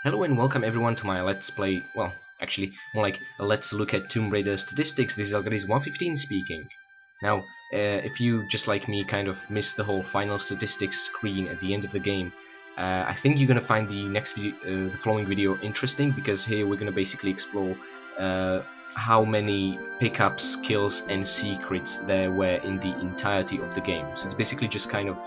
Hello and welcome everyone to my Let's Play, well, actually, more like a Let's Look at Tomb Raider statistics. This is Algaris115 speaking. Now, if you, just like me, kind of missed the whole final statistics screen at the end of the game, I think you're gonna find the following video interesting, because here we're gonna basically explore how many pickups, kills, and secrets there were in the entirety of the game. So it's basically just kind of,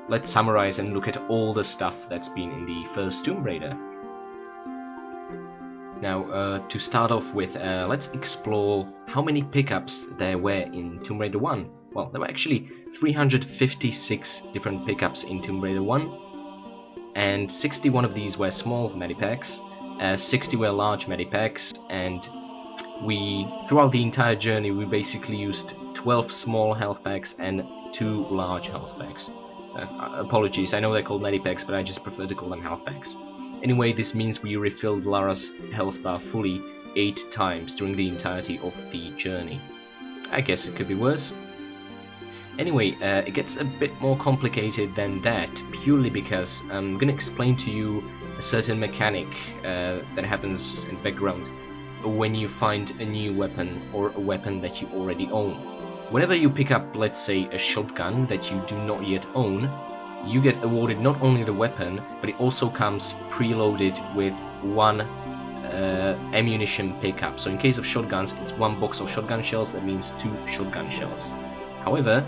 let's summarize and look at all the stuff that's been in the first Tomb Raider. Now, to start off with, let's explore how many pickups there were in Tomb Raider 1. Well, there were actually 356 different pickups in Tomb Raider 1, and 61 of these were small medipacks, 60 were large medipacks, and throughout the entire journey, we basically used 12 small health packs and 2 large health packs. Apologies, I know they're called medipacks, but I just prefer to call them health packs. Anyway, this means we refilled Lara's health bar fully 8 times during the entirety of the journey. I guess it could be worse. Anyway, it gets a bit more complicated than that, purely because I'm gonna explain to you a certain mechanic that happens in the background when you find a new weapon or a weapon that you already own. Whenever you pick up, let's say, a shotgun that you do not yet own, you get awarded not only the weapon, but it also comes preloaded with 1 ammunition pickup. So in case of shotguns, it's 1 box of shotgun shells, that means 2 shotgun shells. However,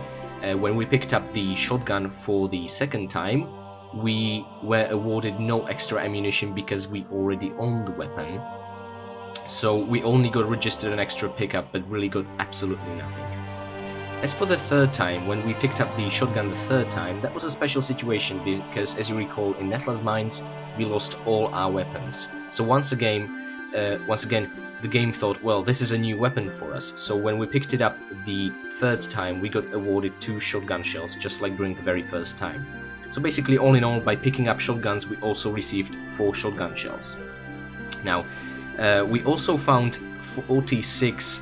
when we picked up the shotgun for the second time, we were awarded no extra ammunition because we already owned the weapon. So we only got registered an extra pickup, but really got absolutely nothing. As for the third time, when we picked up the shotgun the third time, that was a special situation because, as you recall, in Natla's Mines, we lost all our weapons. So once again, the game thought, well, this is a new weapon for us. So when we picked it up the third time, we got awarded 2 shotgun shells, just like during the very first time. So basically, all in all, by picking up shotguns, we also received 4 shotgun shells. Now, we also found 46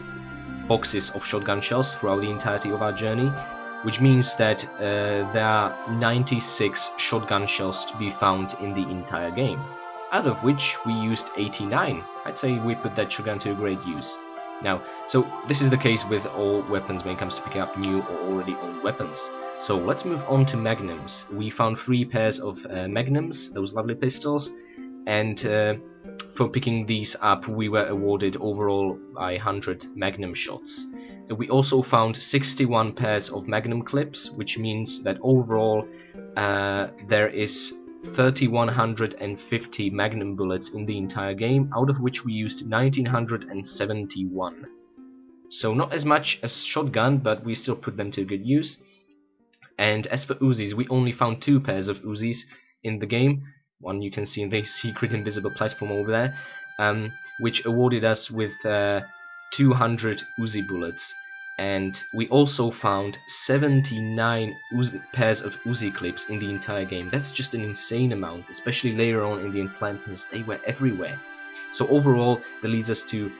boxes of shotgun shells throughout the entirety of our journey, which means that there are 96 shotgun shells to be found in the entire game, out of which we used 89. I'd say we put that shotgun to a great use. Now, so this is the case with all weapons when it comes to picking up new or already owned weapons. So let's move on to magnums. We found 3 pairs of magnums, those lovely pistols, and for picking these up, we were awarded overall 100 magnum shots. We also found 61 pairs of magnum clips, which means that overall there is 3,150 magnum bullets in the entire game, out of which we used 1,971. So not as much as shotgun, but we still put them to good use. And as for Uzis, we only found 2 pairs of Uzis in the game. One you can see in the secret invisible platform over there, which awarded us with 200 Uzi bullets. And we also found 79 pairs of Uzi clips in the entire game. That's just an insane amount, especially later on in the Atlantis. They were everywhere. So overall, that leads us to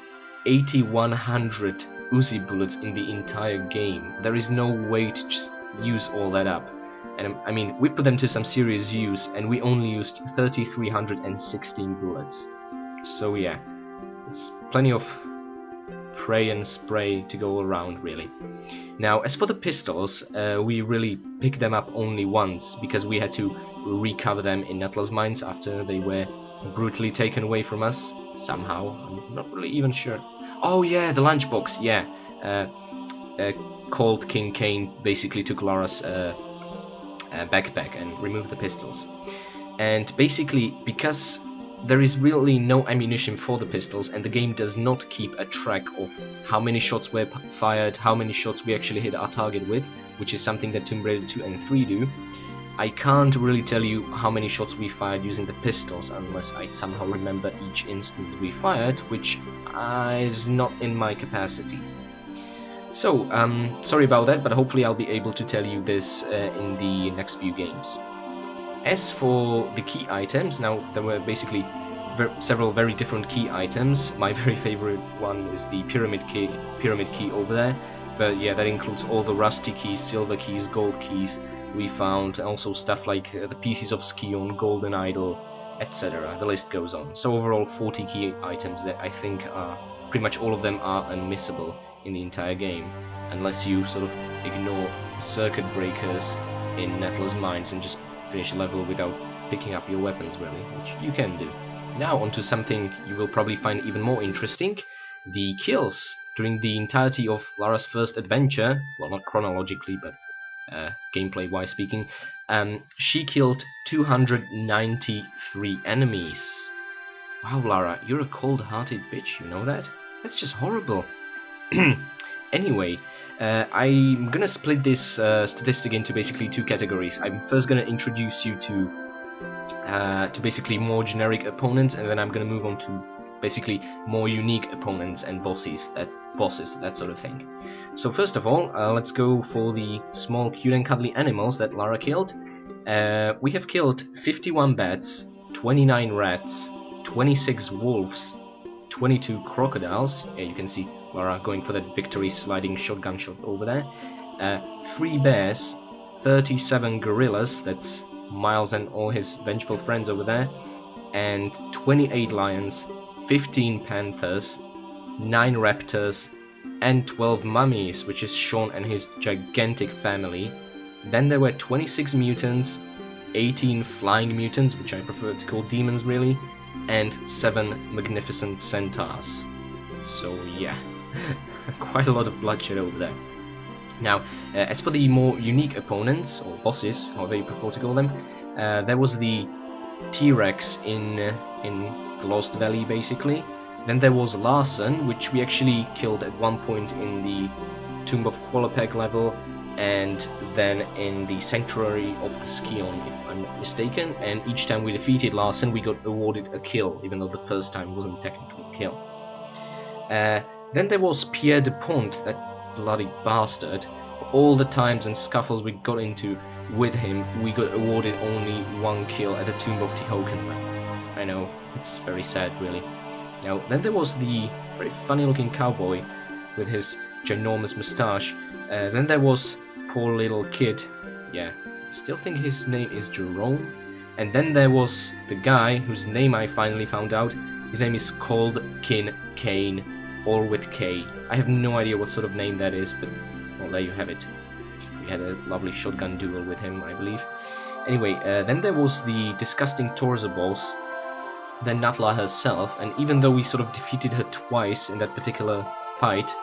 8,100 Uzi bullets in the entire game. There is no way to just use all that up. And I mean, we put them to some serious use, and we only used 3,316 bullets. So yeah, it's plenty of pray and spray to go around, really. Now, as for the pistols, we really picked them up only once, because we had to recover them in Natla's Mines after they were brutally taken away from us, somehow. I'm not really even sure. Oh yeah, the lunchbox, yeah. Cold King Kane basically took Lara's backpack and removed the pistols. And basically, because there is really no ammunition for the pistols, and the game does not keep a track of how many shots were fired, how many shots we actually hit our target with, which is something that Tomb Raider 2 and 3 do, I can't really tell you how many shots we fired using the pistols unless I somehow remember each instance we fired, which is not in my capacity. So, sorry about that, but hopefully I'll be able to tell you this in the next few games. As for the key items, now there were basically several very different key items. My very favorite one is the pyramid key over there, but yeah, that includes all the rusty keys, silver keys, gold keys. We found also stuff like the pieces of Skion, Golden Idol, etc. The list goes on. So overall 40 key items that I think are, pretty much all of them are unmissable in the entire game, unless you sort of ignore circuit breakers in Nettle's mines and just finish a level without picking up your weapons really, which you can do. Now onto something you will probably find even more interesting, the kills. During the entirety of Lara's first adventure, well not chronologically but gameplay wise speaking, she killed 293 enemies. Wow, Lara, you're a cold-hearted bitch, you know that? That's just horrible. Anyway, I'm gonna split this statistic into basically two categories. I'm first gonna introduce you to basically more generic opponents, and then I'm gonna move on to basically more unique opponents and bosses, that sort of thing. So first of all, let's go for the small cute and cuddly animals that Lara killed. We have killed 51 bats, 29 rats, 26 wolves, 22 crocodiles. Yeah, you can see Lara going for that victory sliding shotgun shot over there. 3 bears, 37 gorillas, that's Miles and all his vengeful friends over there, and 28 lions, 15 panthers, 9 raptors, and 12 mummies, which is Sean and his gigantic family. Then there were 26 mutants, 18 flying mutants, which I prefer to call demons really, and 7 magnificent centaurs. So yeah, quite a lot of bloodshed over there. Now, as for the more unique opponents, or bosses, however you prefer to call them, there was the T-Rex in the Lost Valley, basically. Then there was Larsen, which we actually killed at one point in the Tomb of Qualopeg level, and then in the Sanctuary of the Skion, if I'm not mistaken, and each time we defeated Larsen, we got awarded a kill, even though the first time wasn't technically a kill. Then there was Pierre de Pont, that bloody bastard. For all the times and scuffles we got into with him, we got awarded only 1 kill at the Tomb of Tihocan. I know, it's very sad really. Now, then there was the very funny looking cowboy with his ginormous moustache. Then there was poor little kid. Yeah, I still think his name is Jerome. And then there was the guy whose name I finally found out. His name is Cold Kin Kane, all with K. I have no idea what sort of name that is, but well, there you have it. We had a lovely shotgun duel with him, I believe. Anyway, then there was the disgusting Torso boss, then Natla herself, and even though we sort of defeated her twice in that particular fight,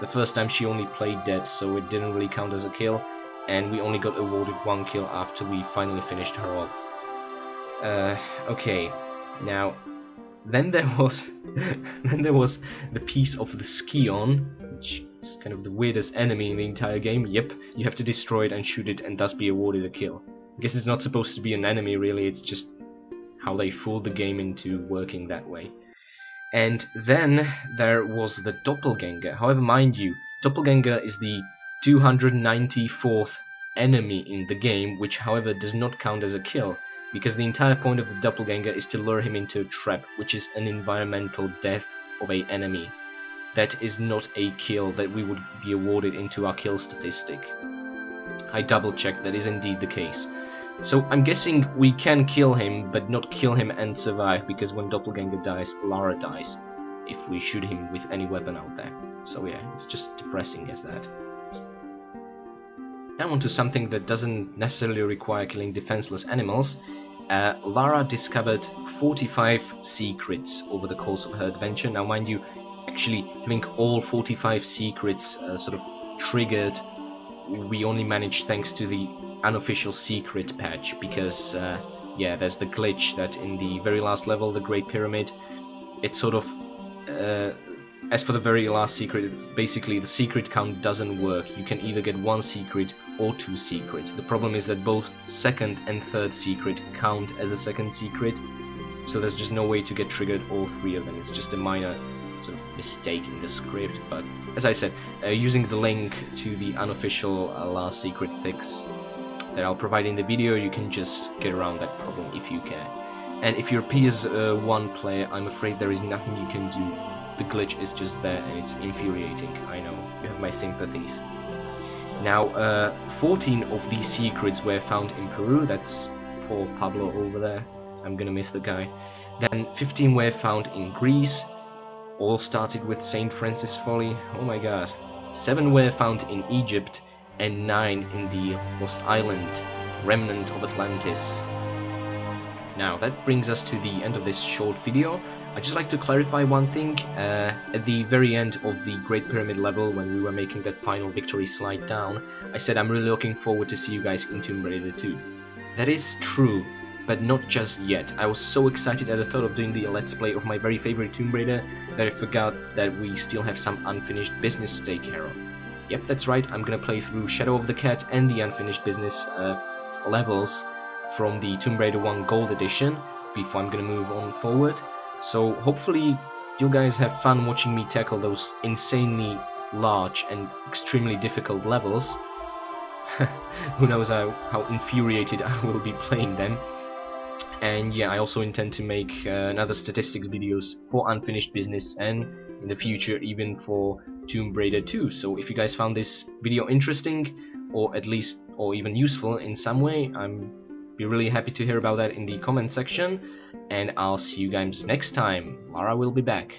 the first time she only played dead, so it didn't really count as a kill, and we only got awarded 1 kill after we finally finished her off. Okay, now, then there was the piece of the Skion, which is kind of the weirdest enemy in the entire game. Yep, you have to destroy it and shoot it and thus be awarded a kill. I guess it's not supposed to be an enemy really, it's just how they fooled the game into working that way. And then there was the Doppelganger. However, mind you, Doppelganger is the 294th enemy in the game, which however does not count as a kill, because the entire point of the Doppelganger is to lure him into a trap, which is an environmental death of an enemy. That is not a kill that we would be awarded into our kill statistic. I double checked, that is indeed the case. So I'm guessing we can kill him, but not kill him and survive, because when Doppelganger dies, Lara dies, if we shoot him with any weapon out there. So yeah, it's just depressing as that. Now on to something that doesn't necessarily require killing defenseless animals. Lara discovered 45 secrets over the course of her adventure. Now mind you, actually having all 45 secrets sort of triggered, we only managed thanks to the unofficial secret patch, because yeah, there's the glitch that in the very last level, the Great Pyramid, it sort of as for the very last secret, basically the secret count doesn't work. You can either get 1 secret or 2 secrets. The problem is that both second and third secret count as a second secret, so there's just no way to get triggered all 3 of them. It's just a minor sort of mistake in the script, but as I said, using the link to the unofficial last secret fix that I'll provide in the video, you can just get around that problem if you can. And if you're a PS1 player, I'm afraid there is nothing you can do. The glitch is just there and it's infuriating. I know, you have my sympathies. Now, 14 of these secrets were found in Peru. That's poor Pablo over there. I'm gonna miss the guy. Then 15 were found in Greece. All started with St. Francis Folly. Oh my god. 7 were found in Egypt, and 9 in the Lost Island, remnant of Atlantis. Now that brings us to the end of this short video. I'd just like to clarify one thing. At the very end of the Great Pyramid level, when we were making that final victory slide down, I said I'm really looking forward to see you guys in Tomb Raider 2. That is true, but not just yet. I was so excited at the thought of doing the Let's Play of my very favorite Tomb Raider that I forgot that we still have some unfinished business to take care of. Yep, that's right, I'm gonna play through Shadow of the Cat and the unfinished business levels from the Tomb Raider 1 Gold Edition before I'm gonna move on forward. So hopefully you guys have fun watching me tackle those insanely large and extremely difficult levels. Who knows how infuriated I will be playing them. And yeah, I also intend to make another statistics videos for unfinished business, and in the future even for Tomb Raider 2. So if you guys found this video interesting, or even useful in some way, I'm be really happy to hear about that in the comment section, and I'll see you guys next time. Lara will be back.